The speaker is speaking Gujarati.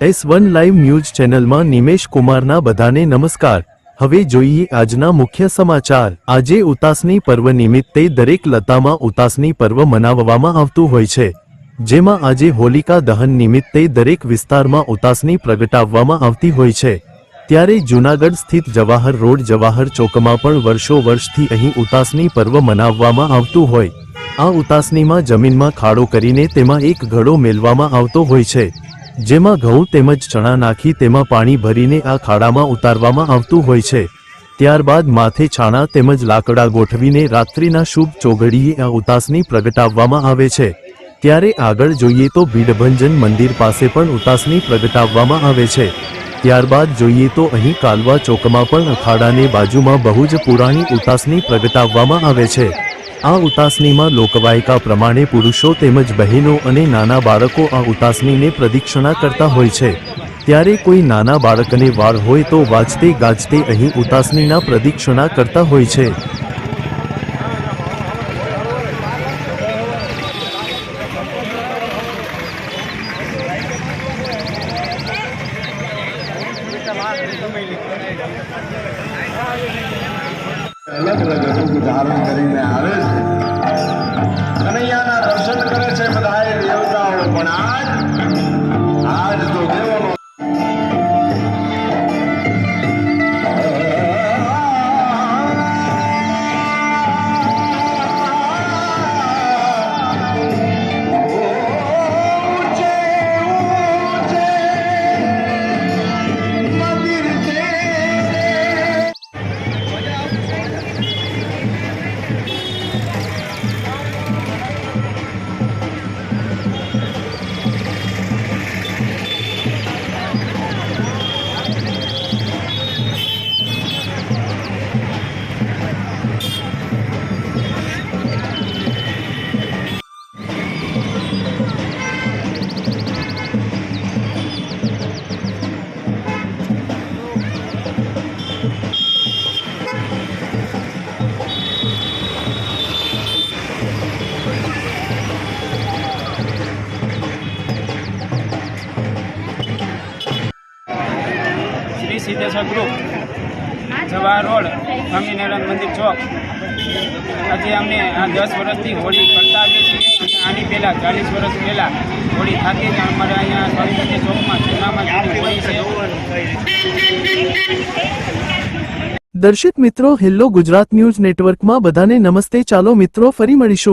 S1 લાઈવ ન્યૂઝ ચેનલમાં નિમેશ કુમારના બધાને નમસ્કાર। હવે જોઈએ આજના મુખ્ય સમાચાર। આજે ઉતાસની પર્વ નિમિત્તે દરેક લતામાં ઉતાસની પર્વ મનાવવામાં આવતું હોય છે, જેમાં આજે હોલિકા દહન નિમિત્તે દરેક વિસ્તારમાં ઉતાસની પ્રગટાવવામાં આવતી હોય છે। ત્યારે જૂનાગઢ સ્થિત જવાહર રોડ જવાહર ચોકમાં પણ વર્ષો વર્ષથી અહીં ઉતાસની પર્વ મનાવવામાં આવતું હોય। આ ઉતાસનીમાં જમીનમાં ખાડો કરીને તેમાં એક ઘડો મેલવામાં આવતો હોય છે, જેમાં ઘઉં તેમજ ચણા નાખી તેમાં પાણી ભરીને આ ખાડામાં ઉતારવામાં આવતું હોય છે। ત્યારબાદ માથે છાણા તેમજ લાકડા ગોઠવીને રાત્રિના શુભ ચોઘડીએ આ ઉતાસની પ્રગટાવવામાં આવે છે। ત્યારે આગળ જોઈએ તો ભીડભંજન મંદિર પાસે પણ ઉતાસની પ્રગટાવવામાં આવે છે। ત્યારબાદ જોઈએ તો અહીં કાલવા ચોકમાં પણ અખાડાને બાજુમાં બહુ જ પુરાણી ઉતાસની પ્રગટાવવામાં આવે છે। આ ઉતાસનીમાં લોકવાયકા પ્રમાણે પુરુષો તેમજ બહેનો અને નાના બાળકો આ ઉતાસનીને પ્રદક્ષિણા કરતા હોય છે। ત્યારે કોઈ નાના બાળકને વાળ હોય તો વાજતે ગાજતે અહીં ઉતાસનીના પ્રદક્ષિણા કરતા હોય છે। अलग अलग रूप धारण કરીને આવે છે, કનૈયાના દર્શન કરે છે બધાય દેવતાઓ। પણ આજ તો દેવોનો સિદ્ધેશ્વર ગ્રુપ જવાહર રોડ સ્વામિનારાયણ મંદિર ચોક। આજે અમે આ 10 વર્ષથી હોળી કરતા આવીએ છીએ અને આની પહેલાં 40 વર્ષ પહેલાં હોળી થતી જ અમારે અહીંયા સ્વામિનારાયણ ચોકમાં જૂનામાં હોળી છે। દર્શિત મિત્રો, હેલો ગુજરાત ન્યૂઝ નેટવર્કમાં બધાને નમસ્તે। ચાલો મિત્રો ફરી મળીશું।